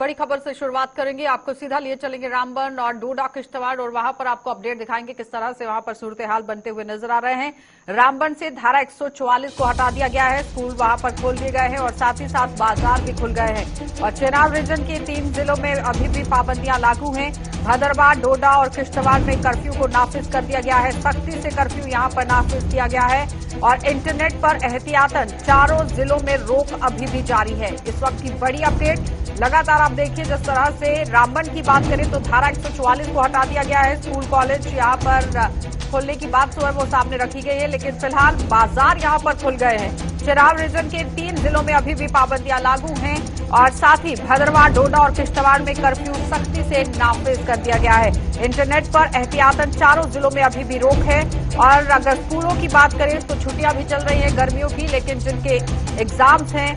बड़ी खबर से शुरुआत करेंगे। आपको सीधा लिए चलेंगे रामबन और डोडा किश्तवाड़ और वहां पर आपको अपडेट दिखाएंगे किस तरह से वहां पर सूरत हाल बनते हुए नजर आ रहे हैं। रामबन से धारा 144 को हटा दिया गया है, स्कूल वहां पर खोल दिए गए हैं और साथ ही साथ बाजार भी खुल गए हैं। और चेनाब रीजन के 3 जिलों में अभी भी पाबंदियां लागू हैं। भदरवाह, डोडा और किश्तवाड़ में कर्फ्यू को नाफिज कर दिया गया है। सख्ती से कर्फ्यू यहां पर नाफिज किया गया है और इंटरनेट पर एहतियातन चारों जिलों में रोक अभी भी जारी है। इस वक्त की बड़ी अपडेट लगातार आप देखिए, जिस तरह से रामबन की बात करें तो धारा 144 को हटा दिया गया है। स्कूल कॉलेज यहां पर खोलने की बात जो है वो सामने रखी गई है, लेकिन फिलहाल बाजार यहां पर खुल गए हैं। चिराग रीजन के 3 जिलों में अभी भी पाबंदियां लागू हैं और साथ ही भदरवाह, डोडा और किश्तवाड़ में कर्फ्यू सख्ती से नाफिज कर दिया गया है। इंटरनेट पर एहतियातन चारों जिलों में अभी भी रोक है। और अगर स्कूलों की बात करें तो छुट्टियां भी चल रही हैं गर्मियों की, लेकिन जिनके एग्जाम्स हैं,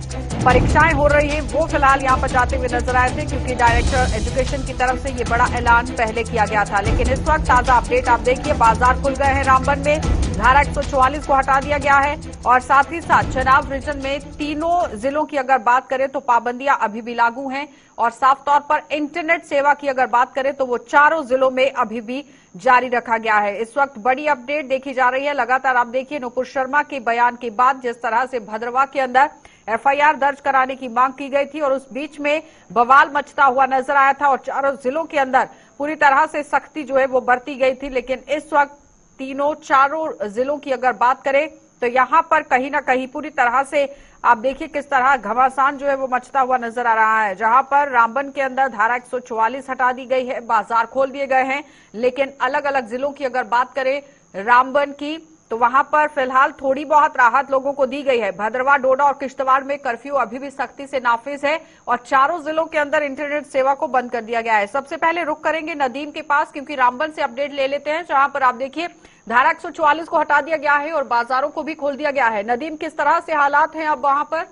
परीक्षाएं हो रही हैं, वो फिलहाल यहां पर जाते हुए नजर आए थे, क्योंकि डायरेक्टर एजुकेशन की तरफ से ये बड़ा ऐलान पहले किया गया था। लेकिन इस वक्त ताजा अपडेट आप देखिए, बाजार खुल गए हैं रामबन में, धारा 144 को हटा दिया गया है और साथ ही साथ चेनाब रीजन में तीनों जिलों की अगर बात करें तो पाबंदियां अभी भी लागू हैं और साफ तौर पर इंटरनेट सेवा की अगर बात करें तो वो चारों जिलों में अभी भी जारी रखा गया है। इस वक्त बड़ी अपडेट देखी जा रही है। लगातार आप देखिए, नुपुर शर्मा के बयान के बाद जिस तरह से भद्रवाह के अंदर एफआईआर दर्ज कराने की मांग की गई थी और उस बीच में बवाल मचता हुआ नजर आया था और चारों जिलों के अंदर पूरी तरह से सख्ती जो है वो बरती गई थी। लेकिन इस वक्त तीनों चारों जिलों की अगर बात करें तो यहां पर कहीं ना कहीं पूरी तरह से आप देखिए किस तरह घमासान जो है वो मचता हुआ नजर आ रहा है। जहां पर रामबन के अंदर धारा 144 हटा दी गई है, बाजार खोल दिए गए हैं, लेकिन अलग अलग जिलों की अगर बात करें रामबन की तो वहां पर फिलहाल थोड़ी बहुत राहत लोगों को दी गई है। भद्रवाह, डोडा और किश्तवाड़ में कर्फ्यू अभी भी सख्ती से नाफिज है और चारों जिलों के अंदर इंटरनेट सेवा को बंद कर दिया गया है। सबसे पहले रुक करेंगे नदीम के पास, क्योंकि रामबन से अपडेट ले लेते हैं, जहां पर आप देखिए धारा 144 को हटा दिया गया है और बाजारों को भी खोल दिया गया है। नदीम, किस तरह से हालात हैं अब वहां पर?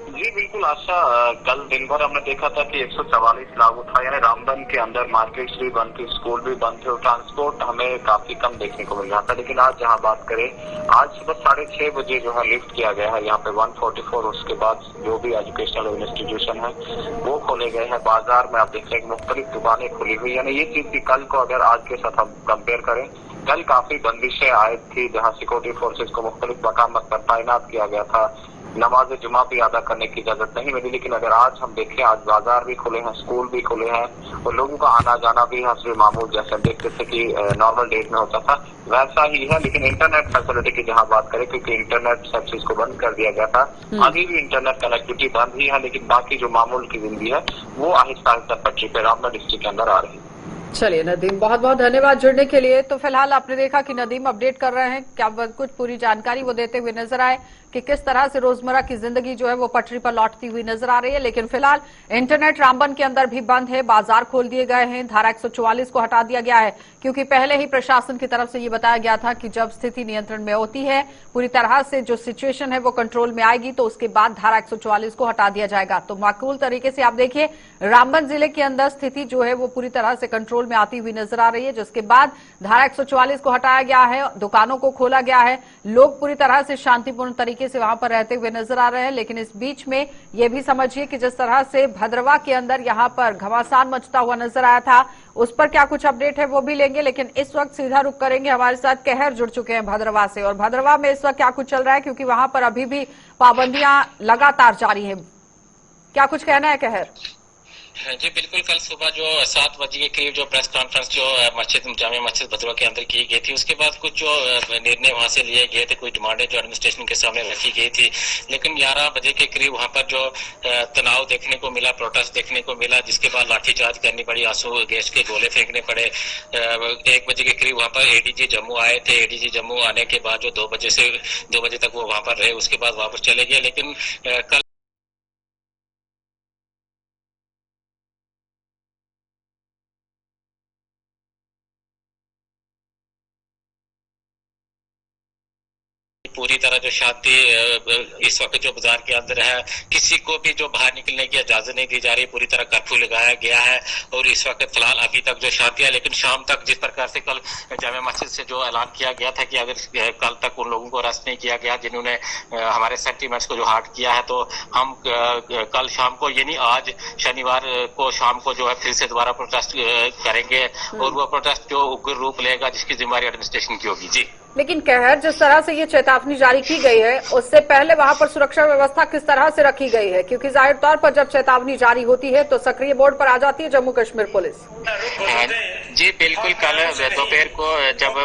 जी बिल्कुल आशा, कल दिन भर हमने देखा था कि 144 लागू था, यानी रामबन के अंदर मार्केट्स भी बंद थी, स्कूल भी बंद थे और ट्रांसपोर्ट हमें काफी कम देखने को मिल रहा था। लेकिन आज जहां बात करें, आज सुबह 6:30 बजे जो है लिफ्ट किया गया है यहाँ पे 144। उसके बाद जो भी एजुकेशनल इंस्टीट्यूशन है वो खोले गए हैं। बाजार में आप देख रहे हैं मुख्तलिफ दुकानें खुली हुई, यानी ये चीज भी कल को अगर आज के साथ हम कंपेयर करें, कल काफी बंदिशें आयद थी जहाँ सिक्योरिटी फोर्सेज को मुख्तलिफ मकाम पर तैनात किया गया था, नमाज जुमा भी अदा करने की इजाजत नहीं मिली। लेकिन अगर आज हम देखें, आज बाजार भी खुले हैं, स्कूल भी खुले हैं और लोगों का आना जाना भी हस्बे मामूल जैसे देखते थे कि नॉर्मल डेज में होता था वैसा ही है। लेकिन इंटरनेट फैसिलिटी की जहां बात करें, क्योंकि इंटरनेट सब चीज को बंद कर दिया गया था, अभी भी इंटरनेट कनेक्टिविटी बंद ही है, लेकिन बाकी जो मामूल की जिंदगी है वो आहिस्ता आहिस्ता पटरी पे रामबन डिस्ट्रिक्ट के अंदर आ रही है। चलिए नदीम, बहुत बहुत धन्यवाद जुड़ने के लिए। तो फिलहाल आपने देखा कि नदीम अपडेट कर रहे हैं, क्या कुछ पूरी जानकारी वो देते हुए नजर आए कि किस तरह से रोजमर्रा की जिंदगी जो है वो पटरी पर लौटती हुई नजर आ रही है। लेकिन फिलहाल इंटरनेट रामबन के अंदर भी बंद है, बाजार खोल दिए गए हैं, धारा 144 को हटा दिया गया है, क्योंकि पहले ही प्रशासन की तरफ से ये बताया गया था कि जब स्थिति नियंत्रण में होती है, पूरी तरह से जो सिचुएशन है वो कंट्रोल में आएगी, तो उसके बाद धारा 144 को हटा दिया जाएगा। तो माकूल तरीके से आप देखिए, रामबन जिले के अंदर स्थिति जो है वो पूरी तरह से कंट्रोल में आती हुई नजर आ रही है, जिसके बाद धारा 144 को हटाया गया है, दुकानों को खोला गया है, लोग पूरी तरह से शांतिपूर्ण तरीके से वहां पर रहते हुए नजर आ रहे हैं। लेकिन इस बीच में यह भी समझिए कि जिस तरह से भद्रवाह के अंदर यहां पर घमासान मचता हुआ नजर आया था, उस पर क्या कुछ अपडेट है वो भी लेंगे। लेकिन इस वक्त सीधा रुक करेंगे, हमारे साथ कहर जुड़ चुके हैं भद्रवाह से, और भद्रवाह में इस वक्त क्या कुछ चल रहा है, क्योंकि वहां पर अभी भी पाबंदियां लगातार जारी है। क्या कुछ कहना है कहर? जी बिल्कुल, कल सुबह जो 7 बजे के करीब जो प्रेस कॉन्फ्रेंस जो जामिया मस्जिद भदरवा के अंदर की गई थी, उसके बाद कुछ जो निर्णय वहां से लिए गए थे, कुछ डिमांडें जो एडमिनिस्ट्रेशन के सामने रखी गई थी। लेकिन 11 बजे के करीब वहां पर जो तनाव देखने को मिला, प्रोटेस्ट देखने को मिला, जिसके बाद लाठीचार्ज करनी पड़ी, आंसू गैस के गोले फेंकने पड़े। 1 बजे के करीब वहां पर एडीजी जम्मू आए थे। एडीजी जम्मू आने के बाद जो 2 बजे तक वो वहां पर रहे, उसके बाद वापस चले गए। लेकिन कल पूरी तरह जो शांति इस वक्त जो बाजार के अंदर है, किसी को भी जो बाहर निकलने की इजाजत नहीं दी जा रही, पूरी तरह कर्फ्यू लगाया गया है और इस वक्त फिलहाल अभी तक जो शांति है। लेकिन शाम तक जिस प्रकार से कल जामे मस्जिद से जो ऐलान किया गया था कि अगर कल तक उन लोगों को अरेस्ट नहीं किया गया जिन्होंने हमारे सेंटीमेंट्स को जो हार्ट किया है, तो हम कल शाम को यानी आज शनिवार को शाम को जो है फिर से दोबारा प्रोटेस्ट करेंगे और वो प्रोटेस्ट जो उग्र रूप लेगा जिसकी जिम्मेदारी एडमिनिस्ट्रेशन की होगी। जी लेकिन कहर, जिस तरह से ये चेतावनी जारी की गई है उससे पहले वहां पर सुरक्षा व्यवस्था किस तरह से रखी गई है? क्योंकि जाहिर तौर पर जब चेतावनी जारी होती है तो सक्रिय मोड पर आ जाती है जम्मू कश्मीर पुलिस। जी बिल्कुल, कल दोपहर को जब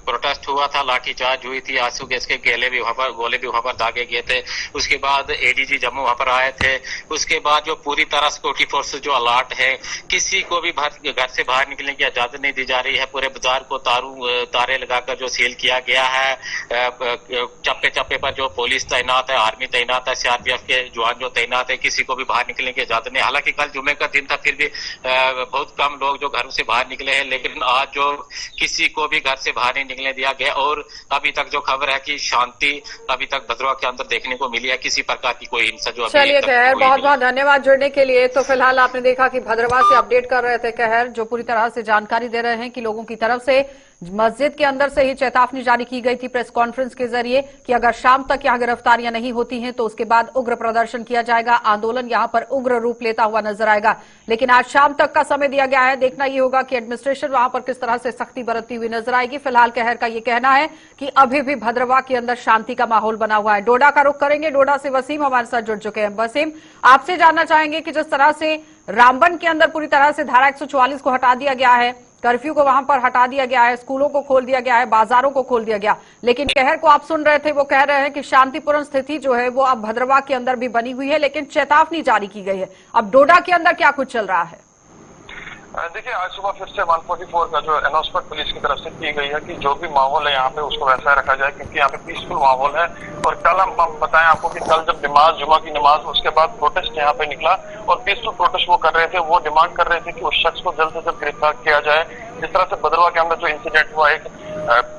प्रोटेस्ट हुआ था, लाठीचार्ज हुई थी, आंसू गैस के गोले भी वहां पर दागे गए थे। उसके बाद एडीजी जम्मू वहां पर आए थे। उसके बाद जो पूरी तरह सिक्योरिटी फोर्सेस जो अलर्ट है, किसी को भी घर से बाहर निकलने की इजाजत नहीं दी जा रही है। पूरे बाजार को तारे लगाकर जो सील किया गया है, चप्पे चप्पे पर जो पुलिस तैनात है, आर्मी तैनात है, सीआरपीएफ के जवान जो तैनात है, किसी को भी बाहर निकलने की इजाजत नहीं। हालांकि कल जुमे का दिन था, फिर भी बहुत कम लोग जो घरों से बाहर निकले हैं, लेकिन आज जो किसी को भी घर से बाहर नहीं निकलने दिया गया और अभी तक जो खबर है कि शांति अभी तक भद्रवा के अंदर देखने को मिली है, किसी प्रकार की कोई हिंसा जो चलिए कहर, बहुत बहुत धन्यवाद जुड़ने के लिए। तो फिलहाल आपने देखा कि भद्रवा से अपडेट कर रहे थे कहर, जो पूरी तरह से जानकारी दे रहे हैं कि लोगों की तरफ से मस्जिद के अंदर से ही चेतावनी जारी की गई थी प्रेस कॉन्फ्रेंस के जरिए कि अगर शाम तक यहां गिरफ्तारियां नहीं होती हैं तो उसके बाद उग्र प्रदर्शन किया जाएगा, आंदोलन यहां पर उग्र रूप लेता हुआ नजर आएगा। लेकिन आज शाम तक का समय दिया गया है, देखना ये होगा कि एडमिनिस्ट्रेशन वहां पर किस तरह से सख्ती बरतती हुई नजर आएगी। फिलहाल कहर का ये कहना है कि अभी भी भद्रवा के अंदर शांति का माहौल बना हुआ है। डोडा का रुख करेंगे, डोडा से वसीम हमारे साथ जुड़ चुके हैं। वसीम, आपसे जानना चाहेंगे कि जिस तरह से रामबन के अंदर पूरी तरह से धारा 144 को हटा दिया गया है, कर्फ्यू को वहां पर हटा दिया गया है, स्कूलों को खोल दिया गया है, बाजारों को खोल दिया गया, लेकिन कहर को आप सुन रहे थे, वो कह रहे हैं कि शांतिपूर्ण स्थिति जो है वो अब भद्रवा के अंदर भी बनी हुई है, लेकिन चेतावनी जारी की गई है। अब डोडा के अंदर क्या कुछ चल रहा है? देखिए, आज सुबह फिर से 144 का जो अनाउंसमेंट पुलिस की तरफ से की गई है कि जो भी माहौल है यहाँ पे उसको वैसा रखा जाए, क्योंकि यहाँ पे पीसफुल माहौल है। और कल हम बताएं आपको कि कल जब नमाज, जुमा की नमाज, उसके बाद प्रोटेस्ट यहाँ पे निकला और पीसफुल प्रोटेस्ट वो कर रहे थे। वो डिमांड कर रहे थे कि उस शख्स को जल्द से जल्द गिरफ्तार किया जाए। जिस तरह से भद्रवा के अंदर जो इंसिडेंट हुआ, एक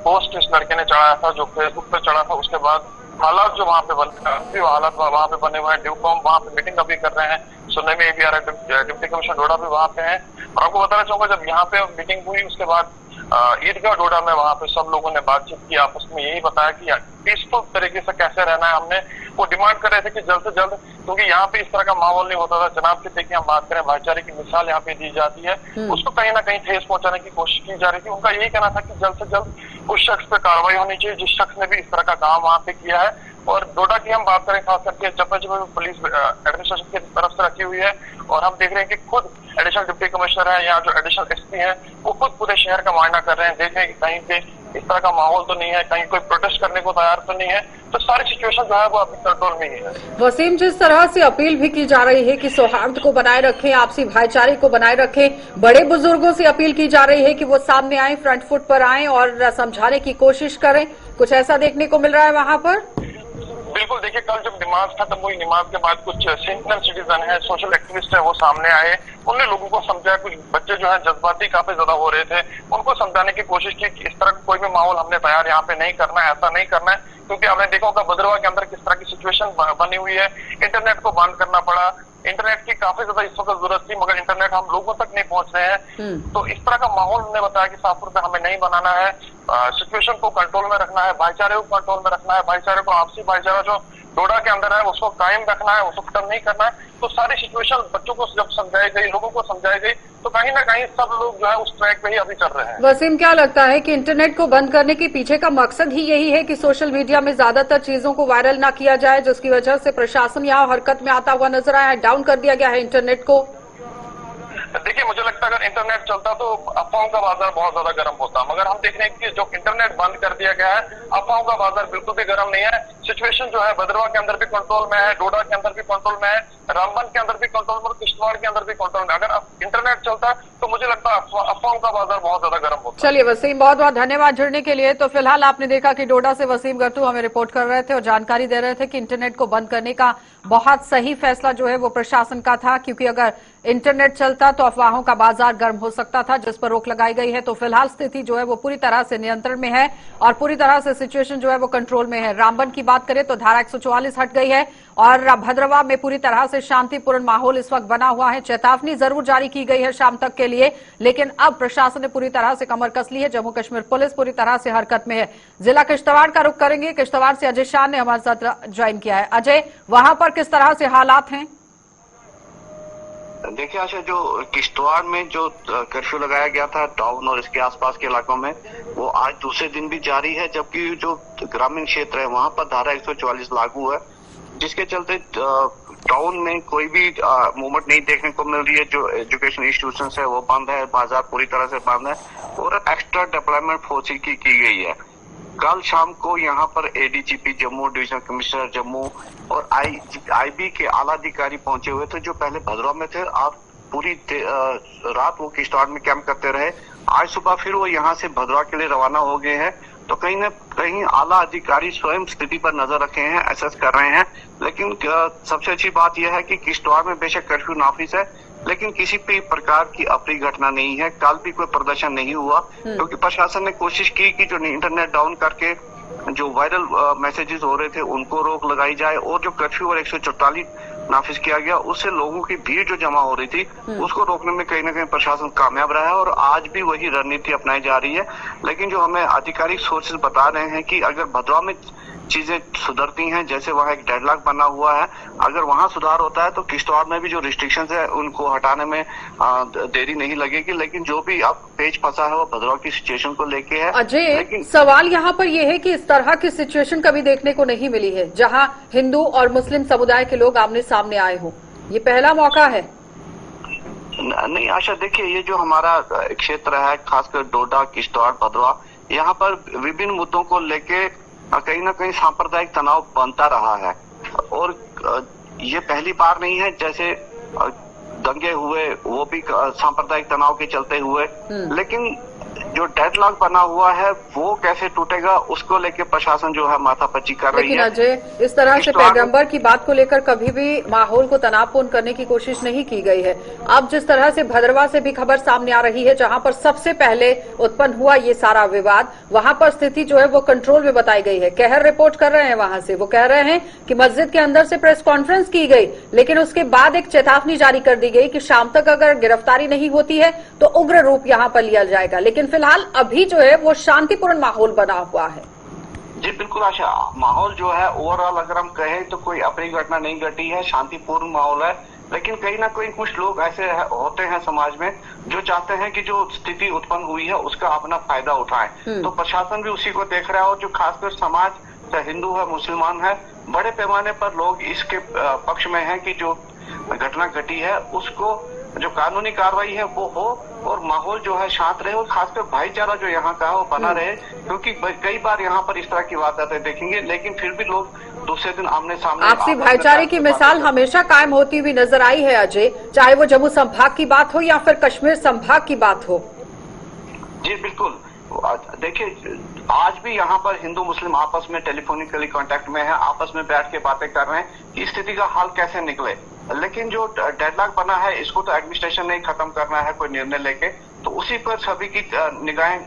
पोस्ट इस लड़के ने चढ़ाया था जो फेसबुक पे चढ़ा था, उसके बाद हालात जो वहाँ पे हालात वहाँ पे बने हुए हैं। ड्यूकॉम वहाँ पे मीटिंग अभी कर रहे हैं, सुनने में ये भी आ रहा है। डिप्टी कमिश्नर डोडा भी वहाँ पे है। और आपको बताना चाहूंगा, जब यहाँ पे मीटिंग हुई उसके बाद ईदगाह डोडा में वहाँ पे सब लोगों ने बातचीत की, आपस में यही बताया कि पीसफुल तरीके से कैसे रहना है। हमने वो डिमांड कर रहे थे कि जल्द से जल्द, क्योंकि यहाँ पे इस तरह का माहौल नहीं होता था। जनाब के देखिए, हम बात करें, भाईचारे की मिसाल यहाँ पे दी जाती है, उसको कहीं ना कहीं ठेस पहुंचाने की कोशिश की जा रही थी। उनका यही कहना था कि जल्द से जल्द उस शख्स पे कार्रवाई होनी चाहिए जिस शख्स ने भी इस तरह का काम वहाँ पे किया है। और डोडा की हम बात करें, खास करके जब पुलिस एडमिनिस्ट्रेशन की तरफ से रखी हुई है, और हम देख रहे हैं कि खुद एडिशनल डिप्टी कमिश्नर है या जो एडिशनल एसपी है, वो खुद पूरे शहर का मुआयना कर रहे हैं, देख रहे हैं कि कहीं पे इस तरह का माहौल तो नहीं है, कहीं कोई प्रोटेस्ट करने को तैयार तो नहीं है। तो सारी सिचुएशन जो है वो अभी कंट्रोल में ही है। वसीम, जिस तरह से अपील भी की जा रही है कि सौहार्द को बनाए रखें, आपसी भाईचारे को बनाए रखें, बड़े बुजुर्गों से अपील की जा रही है कि वो सामने आए, फ्रंट फुट पर आए और समझाने की कोशिश करें, कुछ ऐसा देखने को मिल रहा है वहां पर? बिल्कुल, देखिए, कल जब नमाज खत्म हुई, नमाज के बाद कुछ सीनियर सिटीजन है, सोशल एक्टिविस्ट है, वो सामने आए। उन्होंने लोगों को समझाया। कुछ बच्चे जो है जज्बाती काफी ज्यादा हो रहे थे, उनको समझाने की कोशिश की कि इस तरह का कोई भी माहौल हमने तैयार यहाँ पे नहीं करना है, ऐसा नहीं करना है। क्योंकि आपने देखा होगा भद्रवा के अंदर किस तरह की सिचुएशन बनी हुई है। इंटरनेट को बंद करना पड़ा, इंटरनेट की काफी ज्यादा इस वक्त जरूरत थी, मगर इंटरनेट हम लोगों तक नहीं पहुंच रहे हैं। तो इस तरह का माहौल उन्होंने बताया कि शाहपुर में हमें नहीं बनाना है, सिचुएशन को कंट्रोल में रखना है, भाईचारे को कंट्रोल में रखना है, भाईचारे को, आपसी भाईचारा जो डोडा के अंदर है उसको कायम रखना है, उसको खत्म नहीं करना है। तो सारी सिचुएशन बच्चों को जब समझाई गई, लोगों को समझाई गई, तो कहीं ना कहीं सब लोग जो है उस ट्रैक पे ही अभी चल रहे हैं। वसीम, क्या लगता है कि इंटरनेट को बंद करने के पीछे का मकसद ही यही है कि सोशल मीडिया में ज्यादातर चीजों को वायरल ना किया जाए, जिसकी वजह से प्रशासन यहाँ हरकत में आता हुआ नजर आया है, डाउन कर दिया गया है इंटरनेट को? देखिए, मुझे लगता है अगर इंटरनेट चलता तो अफवाहों का बाजार बहुत ज्यादा गर्म होता, मगर हम देख रहे हैं कि जो इंटरनेट बंद कर दिया गया है, अफवाहों का बाजार बिल्कुल भी गर्म नहीं है। सिचुएशन जो है भद्रवा के अंदर भी कंट्रोल में है, डोडा के अंदर भी कंट्रोल में है, रामबन के अंदर भी कंट्रोल में, किश्तवाड़ के अंदर भी कंट्रोल में। अगर इंटरनेट चलता तो तो मुझे लगता है अफवाहों का बाजार बहुत ज्यादा गर्म होता है। चलिए वसीम, बहुत बहुत धन्यवाद जुड़ने के लिए। तो फिलहाल आपने देखा कि डोडा से वसीम गट्टू हमें रिपोर्ट कर रहे थे और जानकारी दे रहे थे कि इंटरनेट को बंद करने का बहुत सही फैसला जो है वो प्रशासन का था, क्योंकि अगर इंटरनेट चलता तो अफवाहों का बाजार गर्म हो सकता था, जिस पर रोक लगाई गई है। तो फिलहाल स्थिति जो है वो पूरी तरह से नियंत्रण में है और पूरी तरह से सिचुएशन जो है वो कंट्रोल में है। रामबन की बात करें तो धारा 144 हट गई है और भद्रवा में पूरी तरह से शांतिपूर्ण माहौल इस वक्त बना हुआ है। चेतावनी जरूर जारी की गई है शाम तक के लिए, लेकिन अब प्रशासन ने पूरी तरह से कमर कस ली है। जम्मू कश्मीर पुलिस पूरी तरह से हरकत में है। जिला किश्तवाड़ का रुख करेंगे। किश्तवाड़ से अजय शाह ने हमारे साथ ज्वाइन किया है। अजय, वहां पर किस तरह से हालात हैं? देखिए आशा, जो किश्तवाड़ में जो कर्फ्यू लगाया गया था टाउन और इसके आसपास के इलाकों में, वो आज दूसरे दिन भी जारी है, जबकि जो ग्रामीण क्षेत्र है वहां पर धारा 144 लागू है, जिसके चलते टाउन में कोई भी मूवमेंट नहीं देखने को मिल रही है। जो एजुकेशन इंस्टीट्यूशन है वो बंद है, बाजार पूरी तरह से बंद है और एक्स्ट्रा डिप्लॉयमेंट फोर्सेज की गई है। कल शाम को यहाँ पर ADGP Jammu, divisional commissioner Jammu और आईबी के आला अधिकारी पहुंचे हुए थे, जो पहले भद्रवा में थे और पूरी रात वो किश्तवाड़ में कैंप करते रहे। आज सुबह फिर वो यहाँ से भद्रवा के लिए रवाना हो गए हैं। तो कहीं न कहीं आला अधिकारी स्वयं स्थिति पर नजर रखे हैं, असेस कर रहे हैं। लेकिन सबसे अच्छी बात यह है कि किश्तवाड़ में बेशक कर्फ्यू नाफिज है, लेकिन किसी भी प्रकार की अप्रिय घटना नहीं है। कल भी कोई प्रदर्शन नहीं हुआ, क्योंकि प्रशासन ने कोशिश की कि जो इंटरनेट डाउन करके जो वायरल मैसेजेस हो रहे थे उनको रोक लगाई जाए, और जो कर्फ्यू और 144 नाफिज किया गया उससे लोगों की भीड़ जो जमा हो रही थी उसको रोकने में कहीं ना कहीं प्रशासन कामयाब रहा है और आज भी वही रणनीति अपनाई जा रही है। लेकिन जो हमें आधिकारिक सोर्सेज बता रहे हैं कि अगर भद्रवा में चीजें सुधरती हैं, जैसे वहाँ एक डेडलॉक बना हुआ है, अगर वहाँ सुधार होता है तो किश्तवाड़ में भी जो रिस्ट्रिक्शंस है उनको हटाने में देरी नहीं लगेगी। लेकिन जो भी अब पेच फंसा है वो भद्रवा की सिचुएशन को लेके है। अजय, सवाल यहाँ पर यह है कि इस तरह की सिचुएशन कभी देखने को नहीं मिली है जहाँ हिंदू और मुस्लिम समुदाय के लोग आमने सामने आए हों। ये पहला मौका है। नहीं आशा, देखिए ये जो हमारा क्षेत्र है, खासकर डोडा, किश्तवाड़, भद्रवा, यहाँ पर विभिन्न मुद्दों को लेके कहीं ना कहीं सांप्रदायिक तनाव बनता रहा है और ये पहली बार नहीं है। जैसे दंगे हुए वो भी सांप्रदायिक तनाव के चलते हुए, लेकिन जो डेडलॉक बना हुआ है वो कैसे टूटेगा उसको लेके प्रशासन जो है माथापच्ची कर रही है। लेकिन अजय, इस तरह से पैगंबर की बात को लेकर कभी भी माहौल को तनावपूर्ण करने की कोशिश नहीं की गई है। अब जिस तरह से भद्रवा से भी खबर सामने आ रही है, जहां पर सबसे पहले उत्पन्न हुआ ये सारा विवाद, वहां पर स्थिति जो है वो कंट्रोल में बताई गई है। कहर रिपोर्ट कर रहे हैं वहां से, वो कह रहे हैं कि मस्जिद के अंदर से प्रेस कॉन्फ्रेंस की गई, लेकिन उसके बाद एक चेतावनी जारी कर दी गई कि शाम तक अगर गिरफ्तारी नहीं होती है तो उग्र रूप यहाँ पर लिया जाएगा। लेकिन फिलहाल अभी जो है वो शांतिपूर्ण माहौल बना हुआ है। जी बिल्कुल आशा, माहौल जो है ओवरऑल अगर हम कहें तो कोई अप्रिय घटना नहीं घटी है, शांतिपूर्ण माहौल है। लेकिन कहीं ना कहीं कुछ लोग ऐसे होते हैं समाज में जो चाहते हैं कि जो स्थिति उत्पन्न हुई है उसका अपना फायदा उठाएं। तो प्रशासन भी उसी को देख रहा है और जो खासकर समाज, चाहे हिंदू है, मुसलमान है, बड़े पैमाने पर लोग इसके पक्ष में हैं कि जो घटना घटी है उसको जो कानूनी कार्रवाई है वो हो और माहौल जो है शांत रहे और खासकर भाईचारा जो यहाँ का है वो बना रहे। क्योंकि कई बार यहाँ पर इस तरह की वारदातें देखेंगे, लेकिन फिर भी लोग दूसरे दिन आमने सामने आपसी भाईचारे की मिसाल हमेशा कायम होती हुई नजर आई है अजय, चाहे वो जम्मू संभाग की बात हो या फिर कश्मीर संभाग की बात हो। जी बिल्कुल, देखिए आज भी यहाँ पर हिंदू मुस्लिम आपस में टेलीफोनिकली कांटेक्ट में है, आपस में बैठ के बातें कर रहे हैं कि स्थिति का हाल कैसे निकले। लेकिन जो डेडलॉक बना है इसको तो एडमिनिस्ट्रेशन ने खत्म करना है कोई निर्णय लेके, तो उसी पर सभी की निगाहें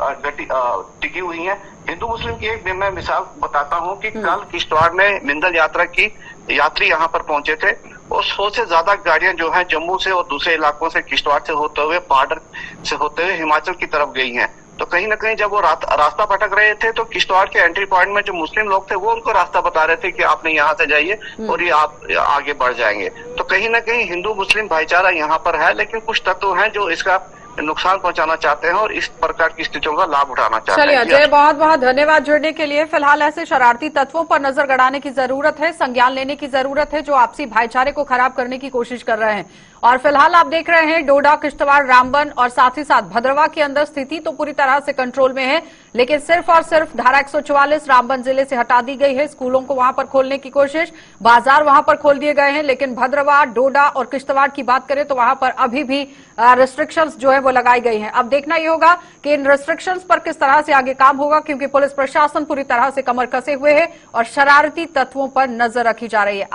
टिकी हुई हैं। हिंदू मुस्लिम की एक मैं मिसाल बताता हूँ कि कल किश्तवाड़ में मिंदल यात्रा की यात्री यहाँ पर पहुंचे थे और 100 से ज्यादा गाड़ियां जो है जम्मू से और दूसरे इलाकों से, किश्तवाड़ से होते हुए, बॉर्डर से होते हुए हिमाचल की तरफ गई हैं। तो कहीं ना कहीं जब वो रास्ता भटक रहे थे तो किश्तवाड़ के एंट्री पॉइंट में जो मुस्लिम लोग थे वो उनको रास्ता बता रहे थे कि आपने यहाँ से जाइए और ये आप आगे बढ़ जाएंगे। तो कहीं ना कहीं हिंदू मुस्लिम भाईचारा यहाँ पर है, लेकिन कुछ तत्व हैं जो इसका नुकसान पहुंचाना चाहते हैं और इस प्रकार की स्थितियों का लाभ उठाना चाहते हैं। चलिए अजय, बहुत बहुत धन्यवाद जुड़ने के लिए। फिलहाल ऐसे शरारती तत्वों पर नजर गड़ाने की जरूरत है, संज्ञान लेने की जरूरत है जो आपसी भाईचारे को खराब करने की कोशिश कर रहे हैं। और फिलहाल आप देख रहे हैं डोडा, किश्तवाड़, रामबन और साथ ही साथ भद्रवा के अंदर स्थिति तो पूरी तरह से कंट्रोल में है, लेकिन सिर्फ और सिर्फ धारा 144 रामबन जिले से हटा दी गई है। स्कूलों को वहां पर खोलने की कोशिश, बाजार वहां पर खोल दिए गए हैं, लेकिन भद्रवा, डोडा और किश्तवाड़ की बात करें तो वहां पर अभी भी रिस्ट्रिक्शंस जो है वो लगाई गई हैं। अब देखना यह होगा कि इन रिस्ट्रिक्शंस पर किस तरह से आगे काम होगा, क्योंकि पुलिस प्रशासन पूरी तरह से कमर कसे हुए है और शरारती तत्वों पर नजर रखी जा रही है।